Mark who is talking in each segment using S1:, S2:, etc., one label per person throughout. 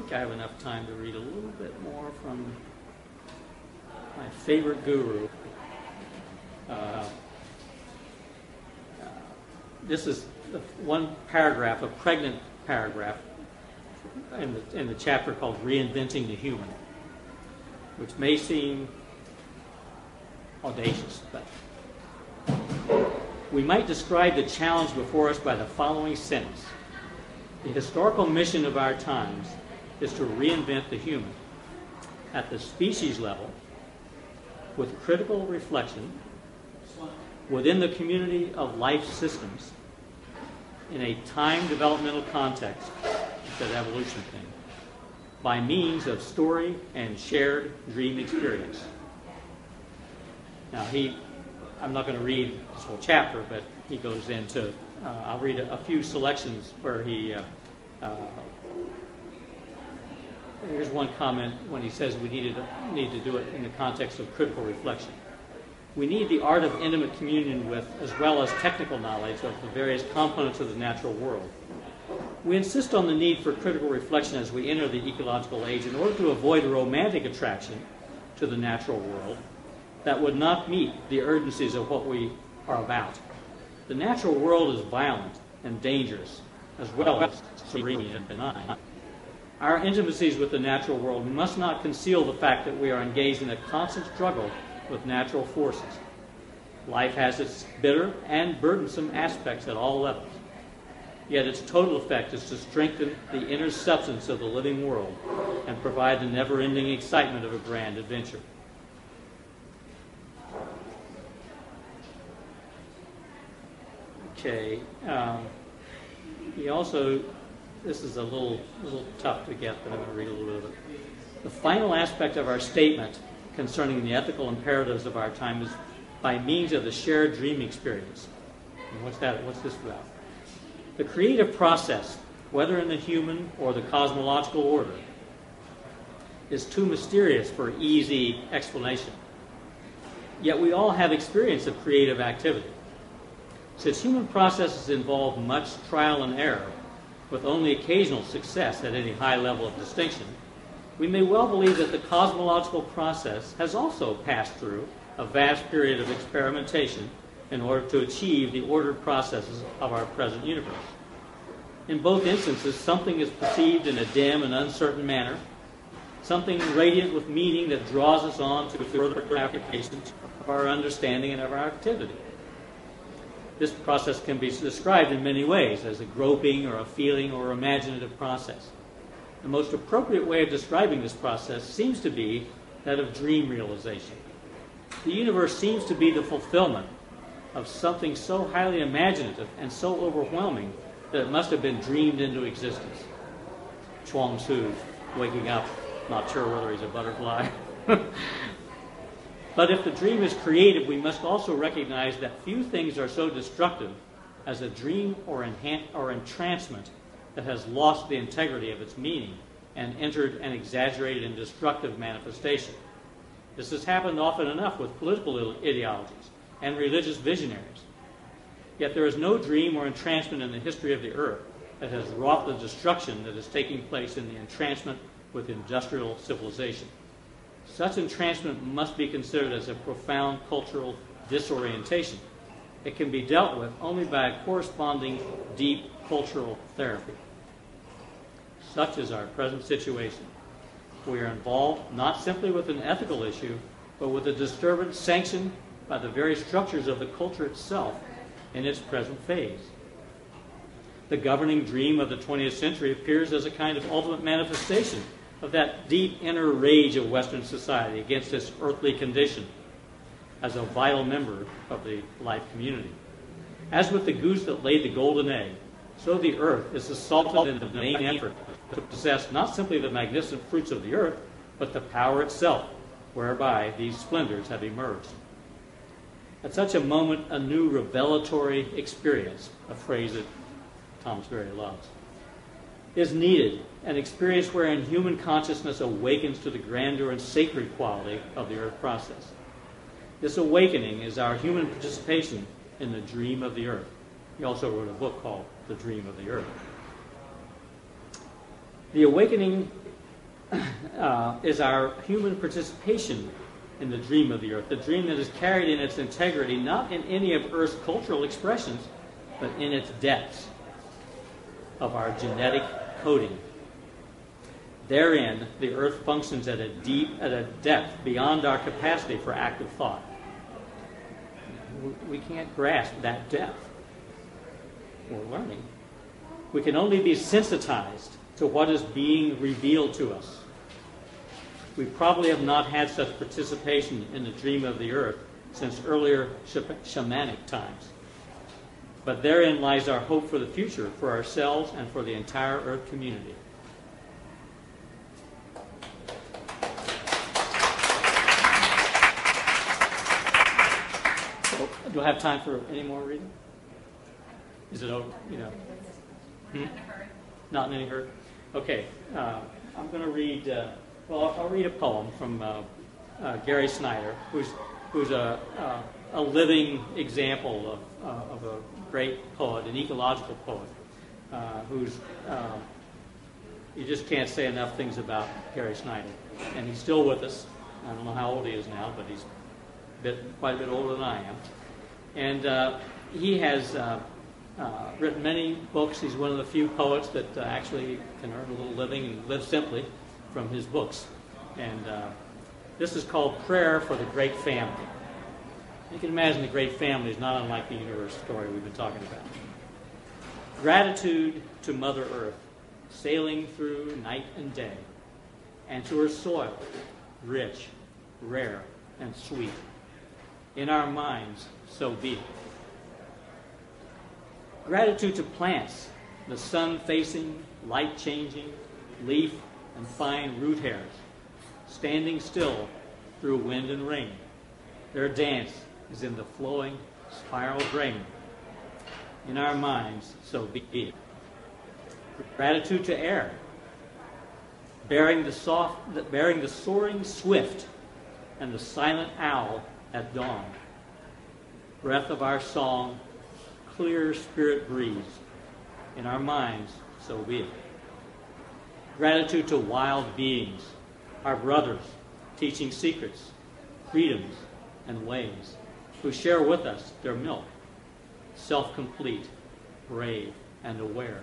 S1: think I have enough time to read a little bit more from my favorite guru. This is one paragraph, a pregnant paragraph, in the chapter called Reinventing the Human, which may seem audacious, but we might describe the challenge before us by the following sentence. The historical mission of our times is to reinvent the human at the species level with critical reflection within the community of life systems in a time developmental context, that evolution thing, by means of story and shared dream experience. Now I'm not going to read this whole chapter, but he goes into, I'll read a few selections where he, here's one comment when he says we need to do it in the context of critical reflection. We need the art of intimate communion with, as well as technical knowledge of the various components of the natural world. We insist on the need for critical reflection as we enter the ecological age in order to avoid a romantic attraction to the natural world that would not meet the urgencies of what we are about. The natural world is violent and dangerous, as well as serene and benign. Our intimacies with the natural world must not conceal the fact that we are engaged in a constant struggle with natural forces. Life has its bitter and burdensome aspects at all levels. Yet its total effect is to strengthen the inner substance of the living world and provide the never-ending excitement of a grand adventure. Okay. He also, this is a little tough to get, but I'm going to read a little bit of it. The final aspect of our statement concerning the ethical imperatives of our time is by means of the shared dream experience. And what's this about? The creative process, whether in the human or the cosmological order, is too mysterious for easy explanation. Yet we all have experience of creative activity. Since human processes involve much trial and error, with only occasional success at any high level of distinction, we may well believe that the cosmological process has also passed through a vast period of experimentation in order to achieve the ordered processes of our present universe. In both instances, something is perceived in a dim and uncertain manner, something radiant with meaning that draws us on to further applications of our understanding and of our activity. This process can be described in many ways, as a groping or a feeling or imaginative process. The most appropriate way of describing this process seems to be that of dream realization. The universe seems to be the fulfillment of something so highly imaginative and so overwhelming that it must have been dreamed into existence. Chuang Tzu, waking up, not sure whether he's a butterfly. But if the dream is creative, we must also recognize that few things are so destructive as a dream or entrancement that has lost the integrity of its meaning and entered an exaggerated and destructive manifestation. This has happened often enough with political ideologies and religious visionaries. Yet there is no dream or entrancement in the history of the earth that has wrought the destruction that is taking place in the entrancement with industrial civilization. Such entrancement must be considered as a profound cultural disorientation. It can be dealt with only by a corresponding deep cultural therapy. Such is our present situation. We are involved not simply with an ethical issue, but with a disturbance sanctioned by the very structures of the culture itself in its present phase. The governing dream of the 20th century appears as a kind of ultimate manifestation of that deep inner rage of Western society against its earthly condition as a vital member of the life community. As with the goose that laid the golden egg, so the earth is assaulted in the vain effort to possess not simply the magnificent fruits of the earth, but the power itself, whereby these splendors have emerged. At such a moment, a new revelatory experience, a phrase that Thomas Berry loves, is needed, an experience wherein human consciousness awakens to the grandeur and sacred quality of the earth process. This awakening is our human participation in the dream of the earth. He also wrote a book called The Dream of the Earth. The awakening is our human participation in the dream of the earth, the dream that is carried in its integrity, not in any of Earth's cultural expressions, but in its depths of our genetic coding. Therein, the earth functions at a depth beyond our capacity for active thought. We can't grasp that depth. We're learning. We can only be sensitized to what is being revealed to us. We probably have not had such participation in the dream of the earth since earlier shamanic times. But therein lies our hope for the future, for ourselves and for the entire earth community. Do I have time for any more reading? Is it over? Not in any hurry. Okay. I'm going to read. I'll read a poem from Gary Snyder, who's a living example of a great poet, an ecological poet, you just can't say enough things about Gary Snyder, and he's still with us. I don't know how old he is now, but he's quite a bit older than I am. And he has written many books. He's one of the few poets that actually can earn a little living and live simply from his books. And this is called Prayer for the Great Family. You can imagine the great family is not unlike the universe story we've been talking about. Gratitude to Mother Earth, sailing through night and day, and to her soil, rich, rare, and sweet. In our minds, so be it. Gratitude to plants, the sun-facing, light-changing, leaf and fine root hairs, standing still through wind and rain. Their dance is in the flowing spiral grain. In our minds, so be it. Gratitude to air, bearing the soaring swift and the silent owl at dawn. Breath of our song, clear spirit breeze. In our minds, so be it. Gratitude to wild beings, our brothers, teaching secrets, freedoms, and ways, who share with us their milk, self-complete, brave, and aware.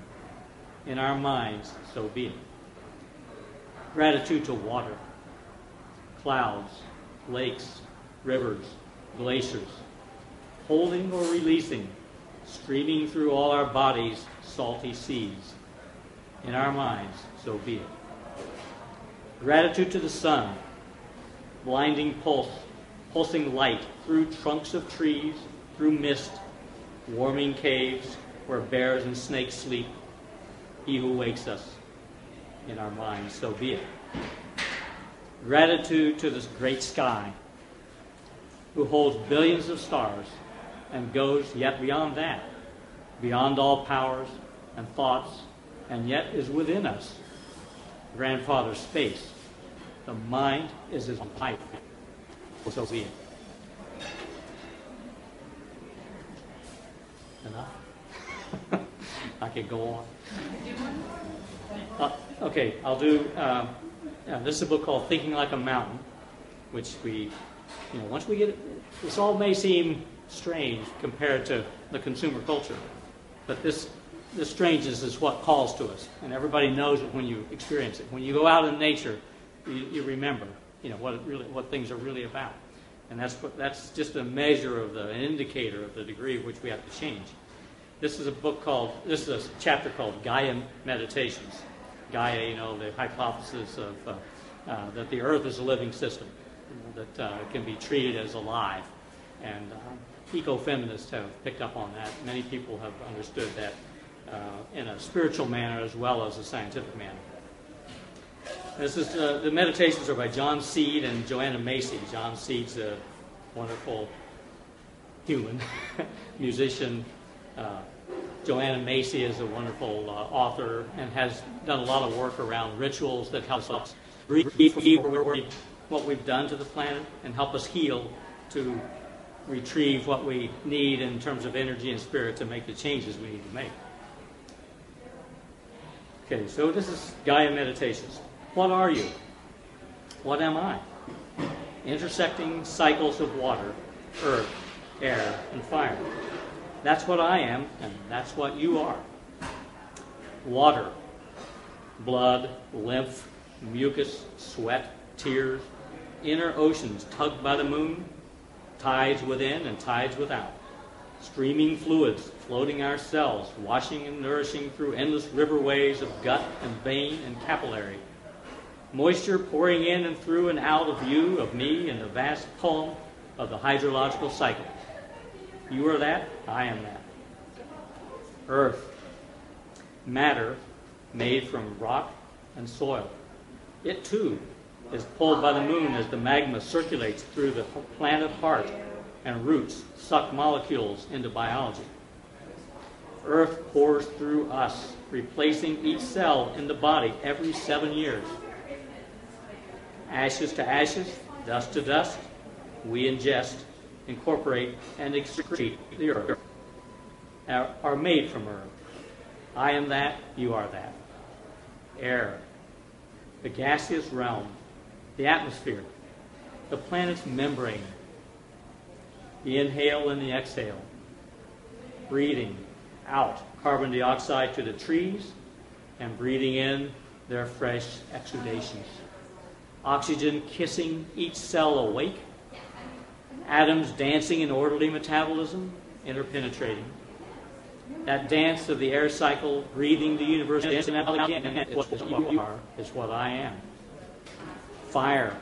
S1: In our minds, so be it. Gratitude to water, clouds, lakes, rivers, glaciers, holding or releasing, streaming through all our bodies, salty seas. In our minds, so be it. Gratitude to the sun, blinding pulsing light through trunks of trees, through mist, warming caves where bears and snakes sleep. He who wakes us. In our minds, so be it. Gratitude to this great sky, who holds billions of stars and goes yet beyond that, beyond all powers and thoughts, and yet is within us. Grandfather space. The mind is his life. So be it. Enough? I could go on. Okay, I'll do. This is a book called Thinking Like a Mountain, which once we get it, this all may seem strange compared to the consumer culture, but this strangeness is what calls to us, and everybody knows it when you experience it. When you go out in nature, you remember, what things are really about, and that's just a measure of an indicator of the degree of which we have to change. This is a chapter called Gaia Meditations. Gaia, the hypothesis of that the Earth is a living system that can be treated as alive, and ecofeminists have picked up on that. Many people have understood that in a spiritual manner as well as a scientific manner. This is the meditations are by John Seed and Joanna Macy. John Seed's a wonderful human musician. Joanna Macy is a wonderful author and has done a lot of work around rituals that help us retrieve what we've done to the planet and help us heal to retrieve what we need in terms of energy and spirit to make the changes we need to make. Okay, so this is Gaia Meditations. What are you? What am I? Intersecting cycles of water, earth, air, and fire. That's what I am, and that's what you are. Water, blood, lymph, mucus, sweat, tears, inner oceans tugged by the moon, tides within and tides without. Streaming fluids floating our cells, washing and nourishing through endless riverways of gut and vein and capillary. Moisture pouring in and through and out of you, of me, in the vast poem of the hydrological cycle. You are that, I am that. Earth, matter made from rock and soil. It too is pulled by the moon as the magma circulates through the planet heart and roots suck molecules into biology. Earth pours through us, replacing each cell in the body every 7 years. Ashes to ashes, dust to dust, we ingest, incorporate, and excrete the earth, are made from earth. I am that, you are that. Air, the gaseous realm, the atmosphere, the planet's membrane, the inhale and the exhale, breathing out carbon dioxide to the trees and breathing in their fresh exudations. Oxygen kissing each cell awake, atoms dancing in orderly metabolism, interpenetrating. That dance of the air cycle, breathing the universe is what you are, is what I am. Fire.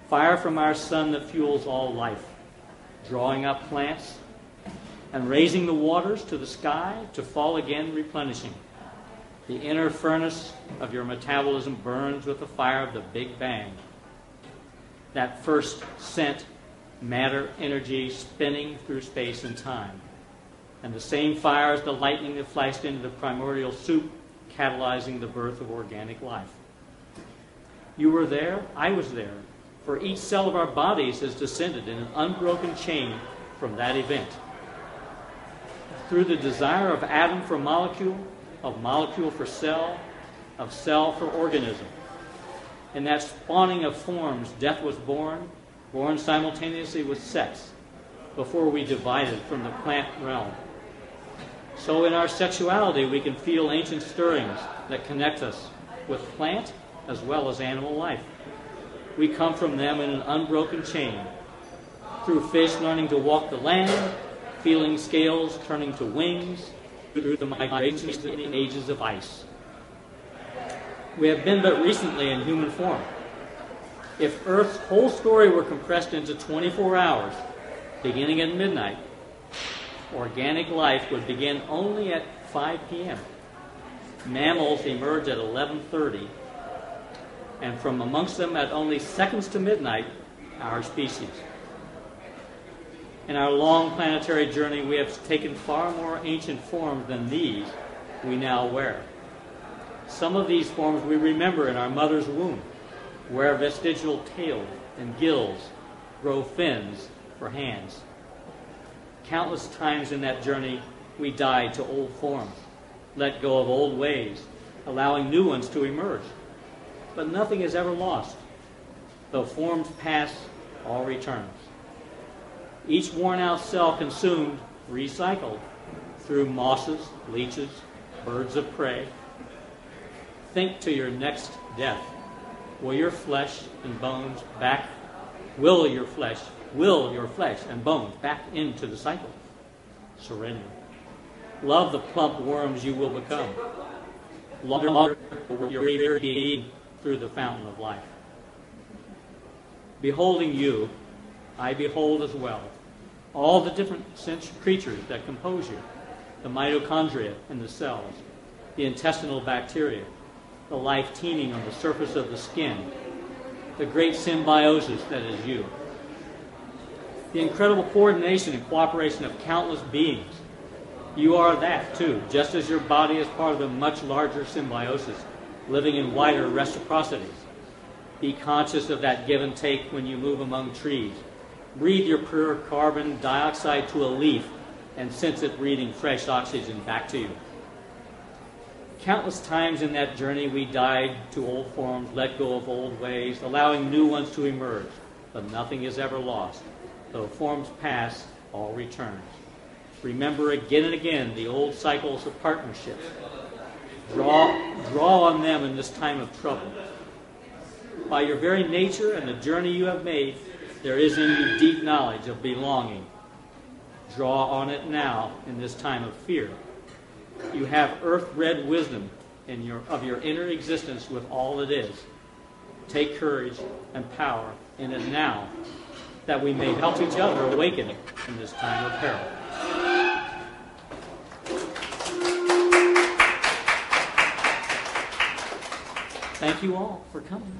S1: Fire from our sun that fuels all life, drawing up plants and raising the waters to the sky to fall again replenishing. The inner furnace of your metabolism burns with the fire of the Big Bang. That first sent matter energy spinning through space and time. And the same fire as the lightning that flashed into the primordial soup, catalyzing the birth of organic life. You were there, I was there, for each cell of our bodies has descended in an unbroken chain from that event. Through the desire of atom for molecule, of molecule for cell, of cell for organism. In that spawning of forms, death was born simultaneously with sex, before we divided from the plant realm. So in our sexuality, we can feel ancient stirrings that connect us with plant as well as animal life. We come from them in an unbroken chain, through fish learning to walk the land, feeling scales turning to wings, through the migrations to the ages of ice. We have been but recently in human form. If Earth's whole story were compressed into 24 hours, beginning at midnight, organic life would begin only at 5 p.m. Mammals emerge at 11:30, and from amongst them at only seconds to midnight, our species. In our long planetary journey, we have taken far more ancient forms than these we now wear. Some of these forms we remember in our mother's womb, where vestigial tails and gills grow fins for hands. Countless times in that journey, we died to old forms, let go of old ways, allowing new ones to emerge. But nothing is ever lost. Though forms pass, all returns. Each worn-out cell consumed, recycled, through mosses, leeches, birds of prey. Think to your next death. Will your flesh and bones and bones back into the cycle? Surrender. Love the plump worms you will become. Longer will your being through the fountain of life. Beholding you, I behold as well all the different creatures that compose you, the mitochondria in the cells, the intestinal bacteria, the life teeming on the surface of the skin, the great symbiosis that is you. The incredible coordination and cooperation of countless beings. You are that too, just as your body is part of a much larger symbiosis, living in wider reciprocities. Be conscious of that give and take when you move among trees. Breathe your pure carbon dioxide to a leaf and sense it breathing fresh oxygen back to you. Countless times in that journey we died to old forms, let go of old ways, allowing new ones to emerge. But nothing is ever lost. Though forms pass, all returns. Remember again and again the old cycles of partnership. Draw on them in this time of trouble. By your very nature and the journey you have made, there is in you deep knowledge of belonging. Draw on it now in this time of fear. You have earth-bred wisdom of your inner existence with all it is. Take courage and power in it now, that we may help each other awaken in this time of peril. Thank you all for coming.